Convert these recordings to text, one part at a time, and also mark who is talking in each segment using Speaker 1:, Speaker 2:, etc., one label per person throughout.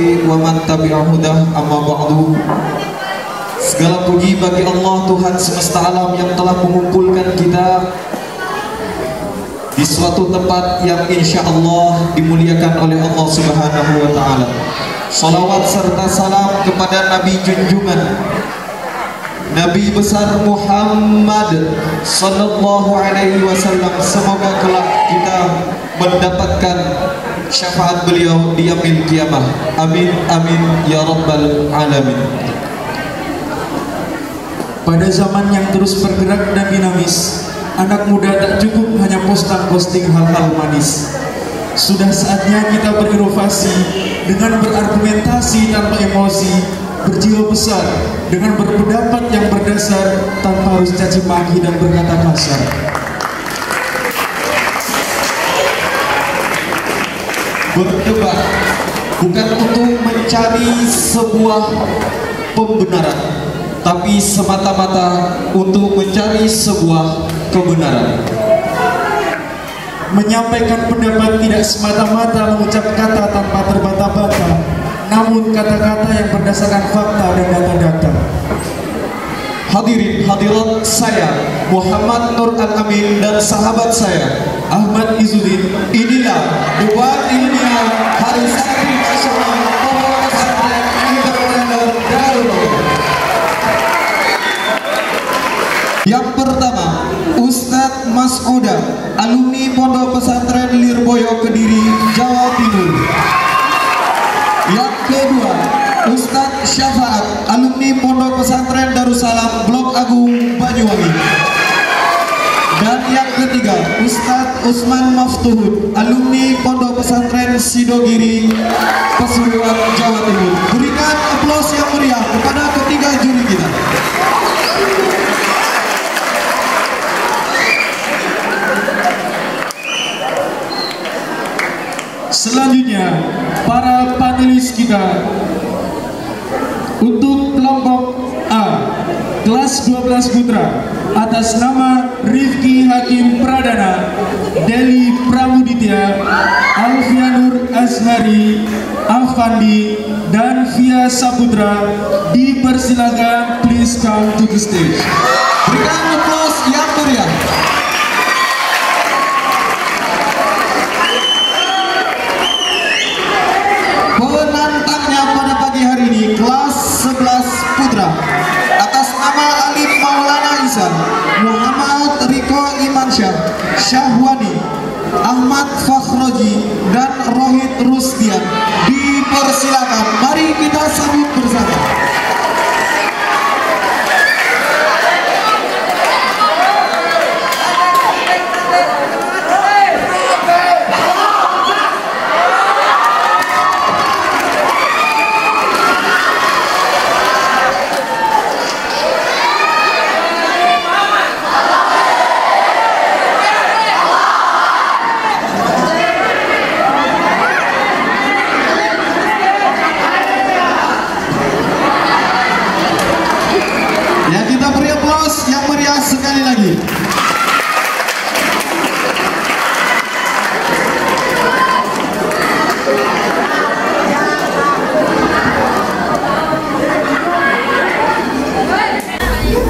Speaker 1: wa man tabi'a hudah, amma ba'du. Segala puji bagi Allah Tuhan semesta alam yang telah mengumpulkan kita di suatu tempat yang insya Allah dimuliakan oleh Allah Subhanahu wa Ta'ala. Salawat serta salam kepada Nabi junjungan, Nabi besar Muhammad sallallahu alaihi wasallam. Semoga kelak kita mendapatkan syafaat beliau di yaumil qiyamah. Amin amin ya rabbal alamin.
Speaker 2: Pada zaman yang terus bergerak dan dinamis, anak muda tak cukup hanya posting hal-hal manis. Sudah saatnya kita berinovasi dengan berargumentasi tanpa emosi, berjiwa besar dengan berpendapat yang berdasar tanpa harus caci maki dan berkata kasar.
Speaker 1: Berdebat bukan untuk mencari sebuah pembenaran, tapi semata-mata untuk mencari sebuah kebenaran.
Speaker 2: Menyampaikan pendapat tidak semata-mata mengucap kata tanpa terbata-bata, namun kata-kata yang berdasarkan fakta dan data-data.
Speaker 1: Hadirin hadirat, saya Muhammad Nur Al-Amin dan sahabat saya
Speaker 2: Ahmad Izzuddin,
Speaker 1: inilah debat ilmiah Hari Santri Nasional Pondok Pesantren Entrepreneur Darul Ulum. Yang pertama, Ustadz Mas Oda, alumni Pondok Pesantren Lirboyo Kediri, Jawa Timur. Yang kedua, Ustadz Syafaat, alumni Pondok Pesantren Darussalam Blok Agung, Banyuwangi. Dan yang ketiga, Ustadz Usman Maftuhud, alumni Pondok Pesantren Sidogiri, Pasuruan, Jawa Timur. Berikan aplaus yang meriah kepada ketiga juri kita.
Speaker 2: Selanjutnya, para panelis kita untuk kelompok A, kelas 12 putra, atas nama Rifki Hakim Pradana, Deli Pramuditya, Alfianur Azhari, Afandi, dan Via Saputra dipersilakan please come to the stage.
Speaker 1: Berikan aplaus yang meriah. Penantangnya pada pagi hari ini kelas 11 putra, atas nama Alif Maulana Isa, Muhammad Riko Imansyah, Syahwani, Ahmad Fakhroji, dan Rohid Rusdian. Dipersilakan, mari kita sambut bersama.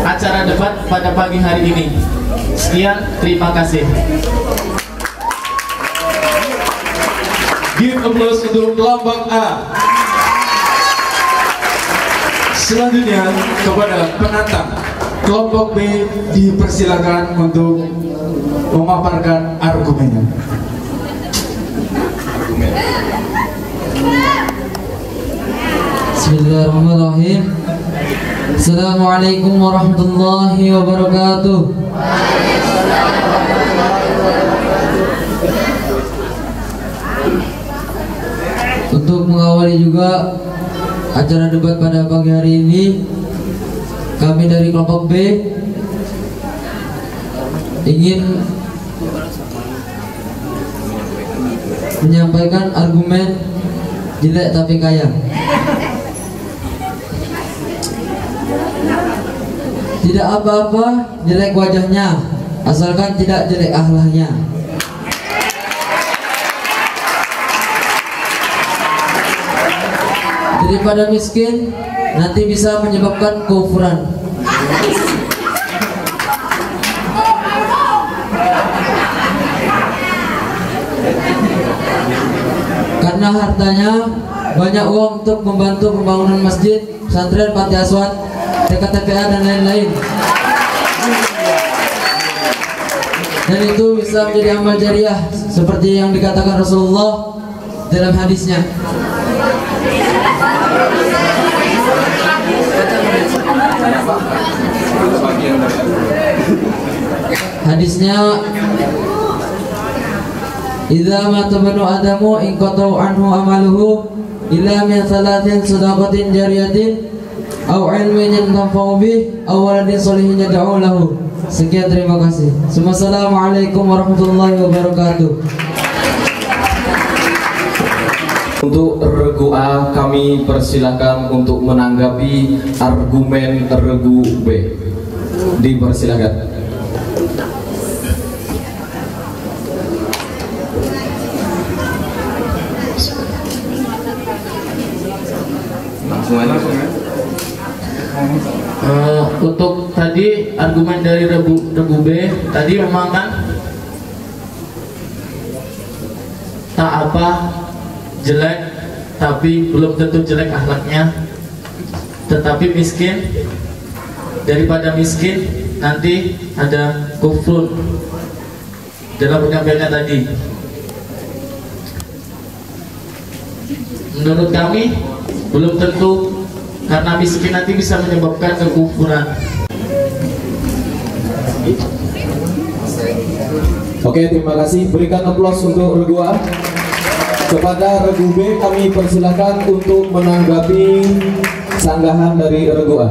Speaker 3: Acara debat pada pagi hari ini. Sekian, terima kasih.
Speaker 2: Give applause untuk kelompok A. Selanjutnya kepada penantang kelompok B dipersilakan untuk memaparkan argumennya.
Speaker 4: Bismillahirrahmanirrahim. Assalamualaikum warahmatullahi wabarakatuh. Untuk mengawali juga acara debat pada pagi hari ini, kami dari kelompok B ingin menyampaikan argumen jelek tapi kaya. Tidak apa-apa jelek wajahnya, asalkan tidak jelek akhlaknya. daripada miskin nanti bisa menyebabkan kekufuran. Karena hartanya banyak uang untuk membantu pembangunan masjid, pesantren, panti asuhan, TK-TPA dan lain-lain. Dan itu bisa menjadi amal jariah seperti yang dikatakan Rasulullah dalam hadisnya. Hadisnya, idza mata banu adamu in qata'u anhu amaluhu illa min thalathin sadaqatin jariyatin aw ilmin yanfa'u bih aw waladin sholihin yad'u lahu. Sekian, terima kasih. Assalamualaikum warahmatullahi wabarakatuh.
Speaker 1: Untuk regu A kami persilakan untuk menanggapi argumen regu B. Dipersilakan. Langsung aja.
Speaker 3: Untuk tadi argumen dari regu B tadi memang kan tak apa jelek, tapi belum tentu jelek akhlaknya. Tetapi miskin, daripada miskin nanti ada kufrun dalam penyampaiannya tadi. Menurut kami belum tentu, karena miskin nanti bisa menyebabkan kekufuran.
Speaker 1: Oke, terima kasih. Berikan aplaus untuk regu A. Kepada regu B kami persilakan untuk menanggapi sanggahan dari regu A.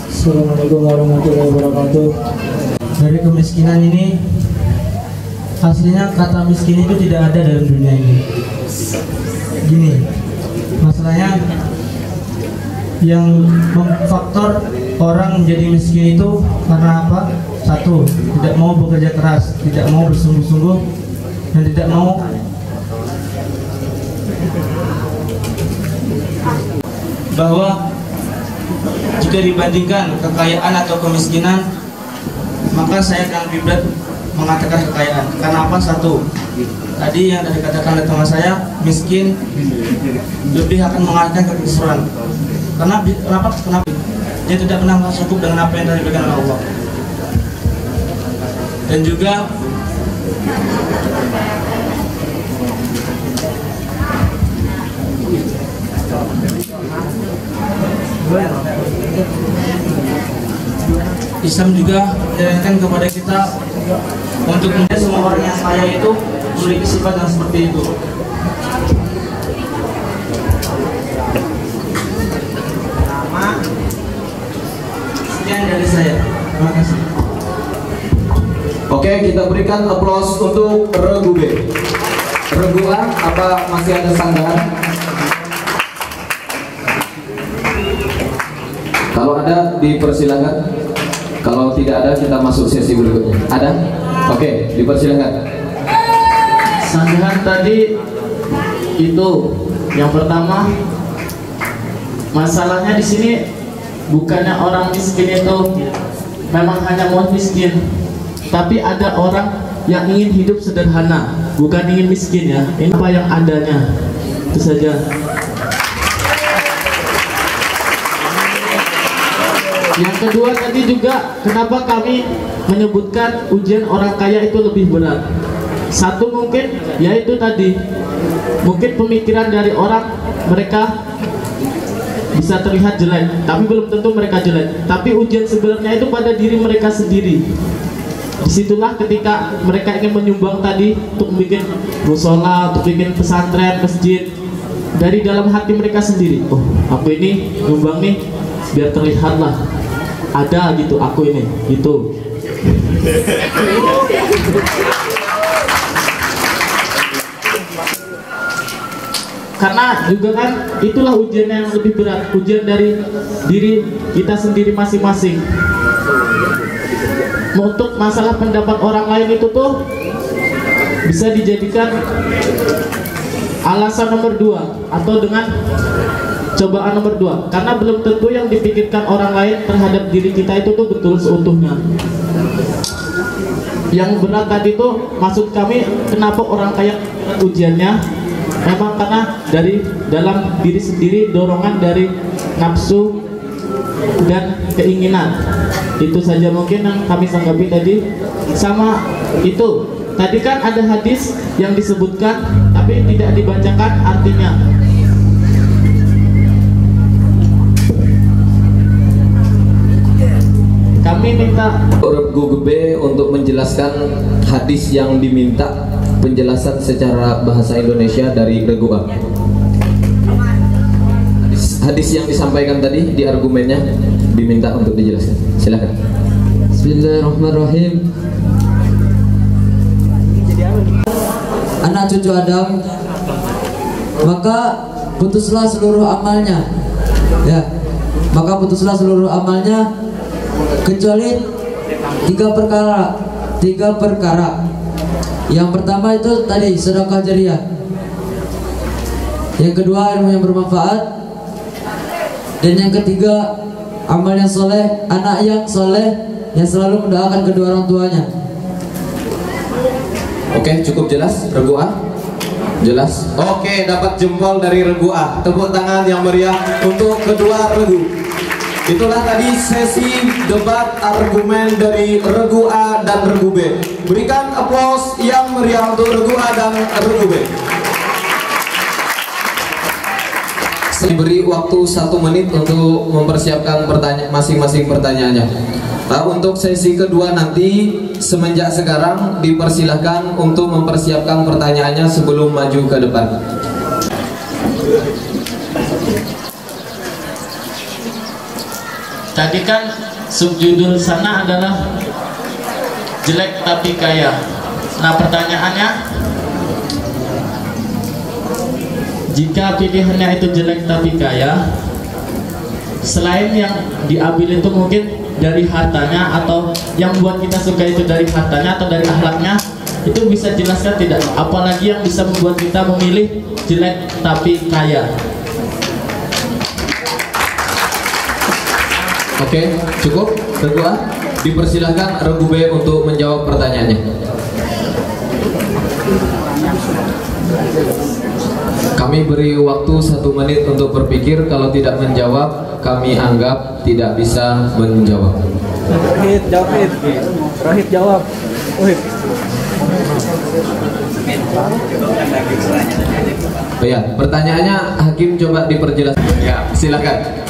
Speaker 5: Assalamualaikum warahmatullahi wabarakatuh. Dari kemiskinan ini, aslinya kata miskin itu tidak ada dalam dunia ini. Gini, masalahnya yang memfaktor orang menjadi miskin itu karena apa? Satu, tidak mau bekerja keras, tidak mau bersungguh-sungguh, dan tidak mau bahwa jika dibandingkan kekayaan atau kemiskinan, maka saya akan lebih berat mengatakan kekayaan. Karena apa? Satu, tadi yang tadi dikatakan oleh teman saya, miskin lebih akan mengarahkan ke kekufuran. Kenapa? Dia tidak pernah cukup dengan apa yang telah diberikan oleh Allah. Dan juga Islam juga menyarankan kepada kita untuk menjadi semua orang yang kaya itu memiliki sifat yang seperti itu. Sekian dari saya. Terima kasih.
Speaker 1: Oke, kita berikan aplaus untuk regu B. Regu A, apa masih ada sanggahan? Kalau ada, dipersilakan. Kalau tidak ada, kita masuk sesi berikutnya. Ada? Oke, dipersilakan.
Speaker 3: Sanggahan tadi itu yang pertama, masalahnya di sini bukannya orang miskin itu memang hanya mau miskin, tapi ada orang yang ingin hidup sederhana, bukan ingin miskin ya. Ini apa yang adanya, itu saja. Yang kedua tadi juga, kenapa kami menyebutkan ujian orang kaya itu lebih berat? Satu mungkin yaitu tadi, mungkin pemikiran dari orang, mereka bisa terlihat jelek, tapi belum tentu mereka jelek. Tapi ujian sebenarnya itu pada diri mereka sendiri. Disitulah ketika mereka ingin menyumbang tadi untuk bikin musola, untuk bikin pesantren, masjid, dari dalam hati mereka sendiri. Oh, aku ini nyumbang nih biar terlihatlah ada gitu, aku ini gitu. Karena juga kan itulah ujian yang lebih berat, ujian dari diri kita sendiri masing-masing. Untuk masalah pendapat orang lain itu tuh bisa dijadikan alasan nomor 2 atau dengan cobaan nomor 2, karena belum tentu yang dipikirkan orang lain terhadap diri kita itu tuh betul seutuhnya. Yang berat tadi tuh maksud kami, kenapa orang kaya ujiannya memang karena dari dalam diri sendiri, dorongan dari nafsu dan keinginan. Itu saja mungkin yang kami sanggapi tadi. Sama itu tadi kan ada hadis yang disebutkan tapi tidak dibacakan artinya. Kami minta
Speaker 6: Regu Gebe untuk menjelaskan hadis yang diminta penjelasan secara bahasa Indonesia dari Regu A. Hadis yang disampaikan tadi di argumennya diminta untuk dijelaskan. Silakan.
Speaker 4: Bismillahirrahmanirrahim. Anak cucu Adam, maka putuslah seluruh amalnya. Ya, maka putuslah seluruh amalnya kecuali tiga perkara. Yang pertama itu tadi sedekah jariah. Yang kedua ilmu yang bermanfaat. Dan yang ketiga amal yang soleh, anak yang soleh yang selalu mendoakan kedua orang tuanya.
Speaker 6: Oke, cukup jelas Regu A? Jelas? Oke, dapat jempol dari Regu A. Tepuk tangan yang meriah untuk kedua Regu. Itulah tadi sesi debat argumen dari Regu A dan Regu B. Berikan aplaus yang meriah untuk Regu A dan Regu B. Diberi waktu 1 menit untuk mempersiapkan masing-masing pertanyaannya. Nah, untuk sesi kedua nanti semenjak sekarang dipersilahkan untuk mempersiapkan pertanyaannya sebelum maju ke depan.
Speaker 3: tadi kan subjudul sana adalah jelek tapi kaya. Nah, pertanyaannya, jika pilihannya itu jelek tapi kaya, selain yang diambil itu mungkin dari hartanya atau yang buat kita suka itu dari hartanya atau dari akhlaknya, itu bisa jelaskan tidak? Apalagi yang bisa membuat kita memilih jelek tapi kaya?
Speaker 6: Oke, cukup. Kedua, dipersilahkan Regu B untuk menjawab pertanyaannya. Kami beri waktu 1 menit untuk berpikir. Kalau tidak menjawab, kami anggap tidak bisa menjawab.
Speaker 5: Rohit, jawab Rohit. Rohit jawab. Rohit.
Speaker 6: Oh ya, pertanyaannya Hakim coba diperjelas. Ya, silakan.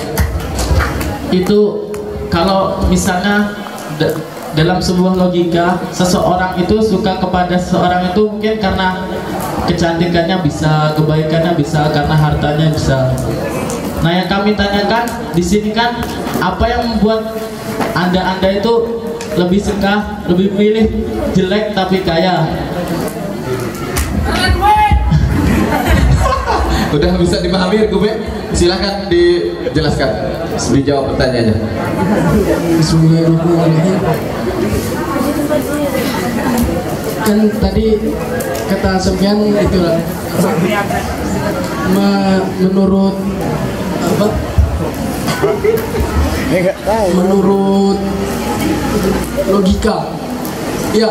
Speaker 3: Itu kalau misalnya dalam sebuah logika, seseorang itu suka kepada seseorang itu mungkin karena kecantikannya bisa, kebaikannya bisa, karena hartanya bisa. Nah, yang kami tanyakan di sini kan, apa yang membuat anda itu lebih suka, lebih milih jelek tapi kaya?
Speaker 6: Udah bisa dipahami Regu B? Silakan dijelaskan, dijawab pertanyaannya.
Speaker 7: Bismillahirrahmanirrahim. Kan tadi kata Sofyan itulah menurut apa? Menurut logika, ya.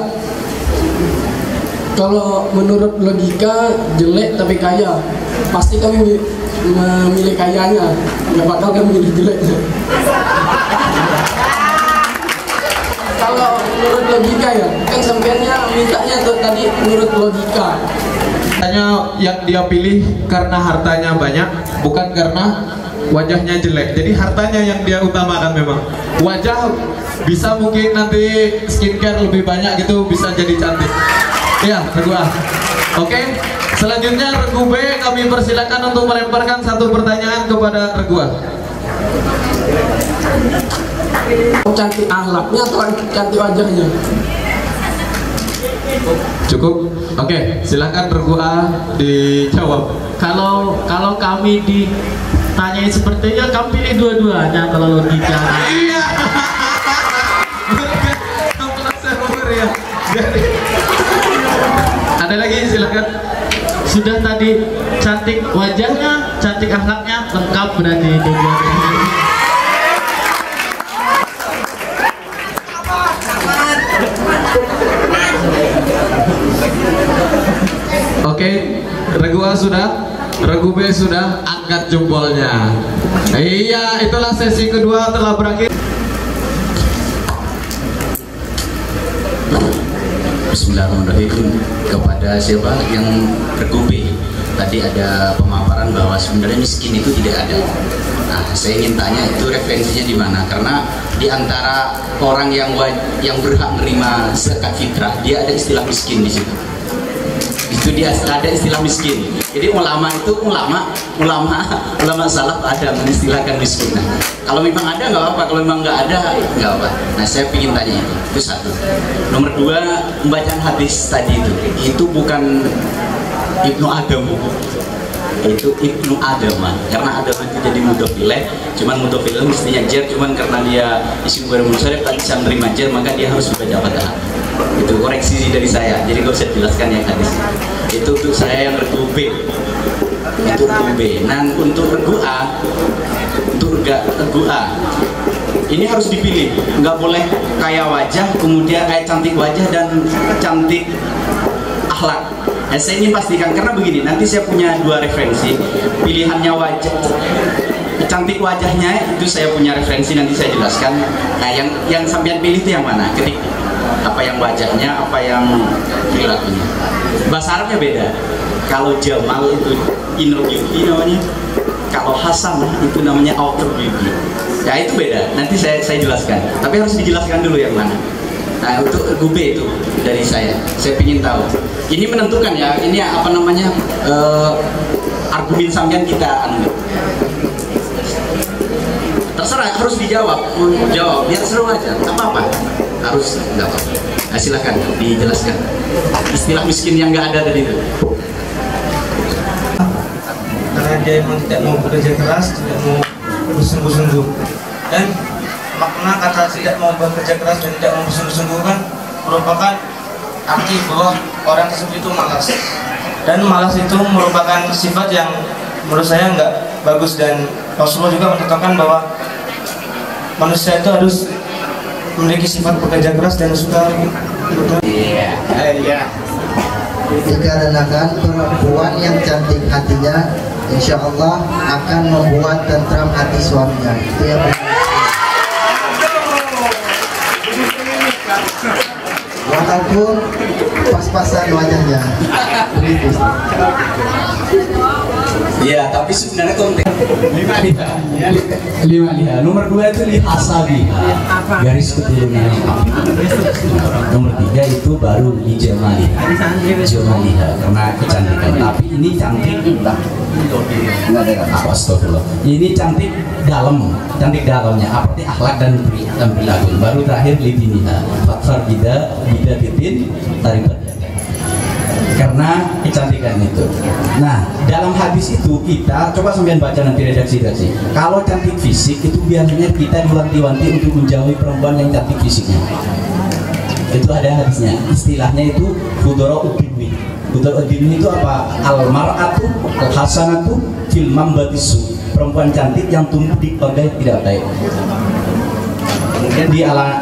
Speaker 7: Kalau menurut logika jelek tapi kaya, pasti kami memilih kayanya, nggak bakal kami milih jeleknya. Kalau menurut logika ya, kan sampainya mintanya tuh tadi menurut logika.
Speaker 1: Hanya yang dia pilih karena hartanya banyak, bukan karena wajahnya jelek. Jadi hartanya yang dia utamakan memang. Wajah bisa mungkin nanti skincare lebih banyak gitu, bisa jadi cantik. Ya, Regu A. Oke, selanjutnya Regu B, kami persilakan untuk melemparkan 1 pertanyaan kepada Regu A.
Speaker 7: Cantik akhlaknya atau cantik wajahnya?
Speaker 1: Cukup. Oke, silakan Regu A dijawab.
Speaker 3: Kalau kami ditanyai seperti itu, kami pilih dua-duanya kalau logika.
Speaker 1: Iya. Ada lagi, silakan.
Speaker 3: sudah tadi cantik wajahnya, cantik akhlaknya, lengkap berarti itu dia.
Speaker 6: Oke, regu A sudah, regu B sudah, angkat jempolnya. Iya, itulah sesi kedua telah berakhir.
Speaker 8: Bismillahirrahmanirrahim. Kepada siapa yang regu B, tadi ada pemaparan bahwa sebenarnya miskin itu tidak ada. Nah, saya ingin tanya itu referensinya di mana? Karena di antara orang yang berhak menerima zakat fitrah, dia ada istilah miskin di situ. Itu dia ada istilah miskin. Jadi ulama itu ulama salaf ada mengistilahkan miskin. Nah, kalau memang ada nggak apa-apa, kalau memang nggak ada nggak apa. Nah, saya ingin tanya itu satu. Nomor dua, pembacaan hadis tadi itu bukan Ibnu Adam, itu Ibnu Adam, karena Adam itu jadi mudhofileh, cuman mudhofileh mestinya jar, cuman karena dia isim ghair munsharif tak bisa menerima jar, maka dia harus membaca fathah. Itu koreksi dari saya, jadi gak usah jelaskan yang hadis. Itu untuk saya yang regu B, itu regu B. Nah, untuk regu A, ini harus dipilih, nggak boleh kaya wajah, kemudian kayak cantik wajah dan cantik akhlak. Nah, saya ingin pastikan karena begini, nanti saya punya dua referensi, pilihannya wajah, cantik wajahnya itu saya punya referensi, nanti saya jelaskan. Nah, yang sampean pilih itu yang mana? Ketik apa yang wajahnya, apa yang perilakunya. Bahasa Arabnya beda. Kalau Jamal itu inner beauty namanya, kalau Hasan itu namanya outer beauty. Ya itu beda. Nanti saya jelaskan. Tapi harus dijelaskan dulu yang mana. Nah, untuk regu B itu dari saya ingin tahu. Ini menentukan ya, ini apa namanya argumen sampean kita terserah, harus dijawab, jawab biar seru aja, nggak apa-apa, harus nggak apa-apa. Nah, silakan dijelaskan istilah miskin yang nggak ada tadi itu.
Speaker 5: Karena dia memang tidak mau bekerja keras, tidak mau bersungguh-sungguh, dan makna kata tidak mau bekerja keras dan tidak mau bersungguh-sungguh kan merupakan arti bahwa orang tersebut itu malas, dan malas itu merupakan sifat yang menurut saya nggak bagus, dan Rasulullah juga mencontohkan bahwa manusia itu harus memiliki sifat bekerja keras dan suka
Speaker 9: dikarenakan perempuan yang cantik hatinya insya Allah akan membuat tentram hati suaminya. Itu yang walaupun pas-pasan wajahnya begitu.
Speaker 8: Iya, tapi sebenarnya konteks lima liha. Nomor dua itu lihasabi, garis keturunan. Nomor tiga itu baru lijamaliha, karena kecantikan. Tapi ini cantik astagfirullah. Ini cantik dalamnya, seperti akhlak dan perilaku. Baru terakhir lidiniha, fakfar bidatin taribat. Karena kecantikan itu. Nah, dalam hadis itu kita coba sampean baca nanti redaksi. Kalau cantik fisik itu biasanya kita diwanti-wanti untuk menjauhi perempuan yang cantik fisiknya. Itu ada hadisnya. Istilahnya itu hudurauddin. Hudurauddin itu apa? Al-mar'atu al-hasanatu fil mambatisu. Perempuan cantik yang tumbuh di keluarga yang tidak baik. Kemudian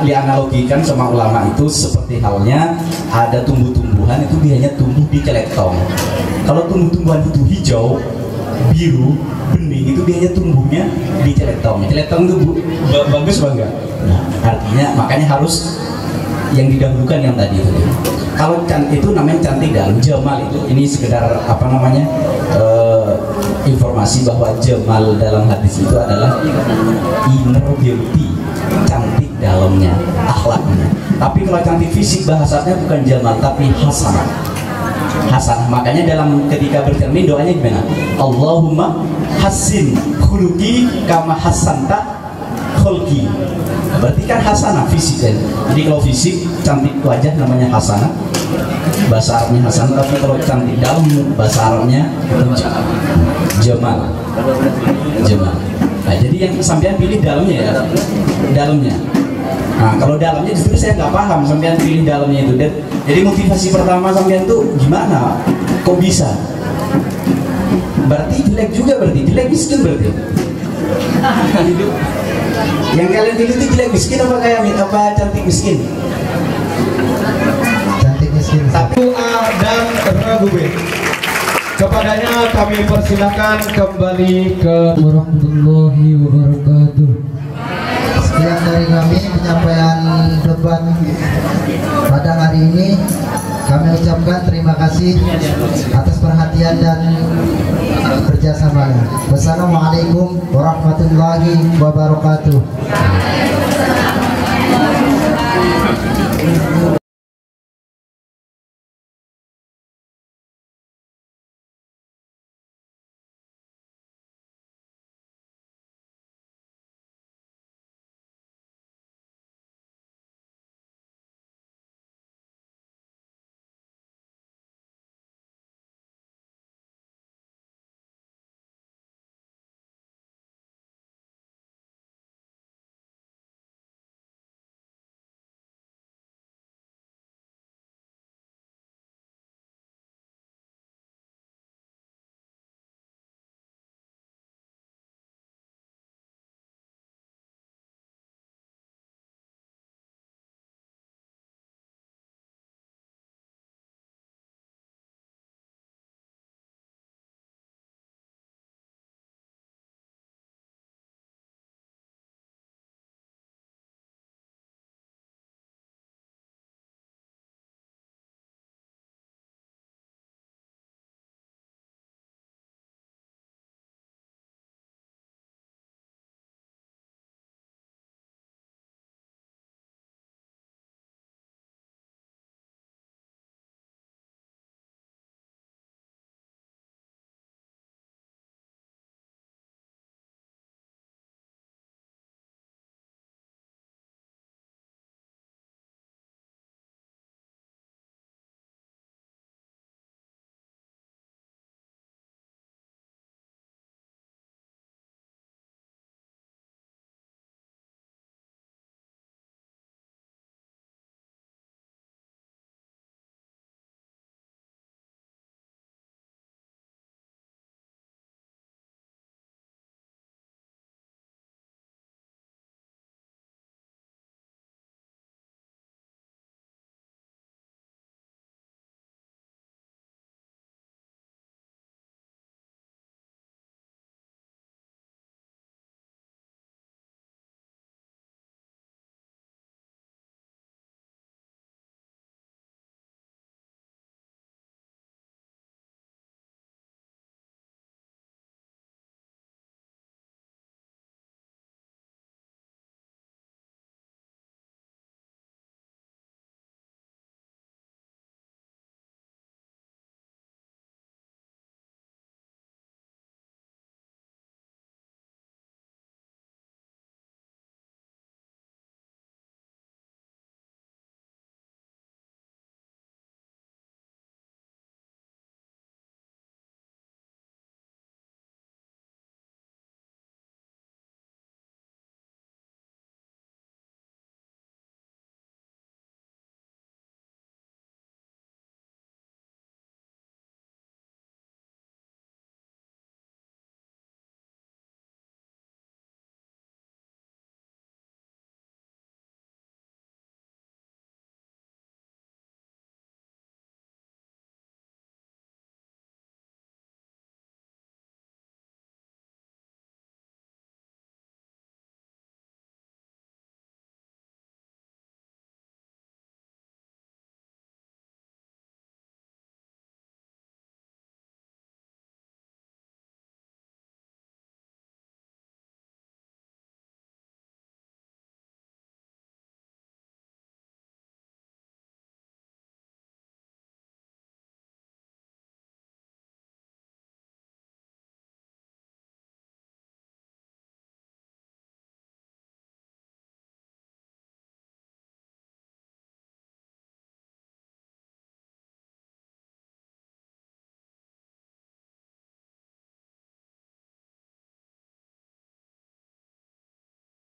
Speaker 8: dianalogikan sama ulama itu seperti halnya ada tumbuh-tumbuhan itu biasanya tumbuh di celetong. Kalau tumbuh-tumbuhan itu hijau, biru, bening itu biasanya tumbuhnya di celetong. Celetong itu bagus bangga. Nah, artinya makanya harus yang didahulukan yang tadi itu. Kalau cantik itu namanya cantik dan jamal itu ini sekedar apa namanya informasi bahwa jamal dalam hadis itu adalah inner beauty, cantik dalamnya, akhlaknya. Tapi kalau cantik fisik bahasanya bukan jamal tapi hasanah. Hasanah. Makanya dalam ketika bercermin doanya gimana? Allahumma hassin khuluqi kama hassanta khulqi. Berarti kan hasanah fisik kan. Jadi kalau fisik cantik wajah namanya hasanah. Bahasa Arabnya hasanah, tapi kalau cantik dalam bahasa Arabnya jamal. Jamal. Nah, jadi yang sampean pilih dalamnya ya, dalamnya. Nah, kalau dalamnya justru saya nggak paham sampean pilih dalamnya itu. Jadi motivasi pertama sampean tuh gimana? Kok bisa? berarti jelek juga, berarti jelek miskin berarti. Yang kalian pilih itu jelek miskin apa kayak apa cantik miskin?
Speaker 9: Cantik miskin.
Speaker 6: Tapi A dan Rabu B. Kepadanya kami persilakan kembali ke
Speaker 4: warahmatullahi wabarakatuh.
Speaker 9: Sekian dari kami penyampaian debat pada hari ini. Kami ucapkan terima kasih atas perhatian dan kerjasamanya. Wassalamualaikum warahmatullahi wabarakatuh.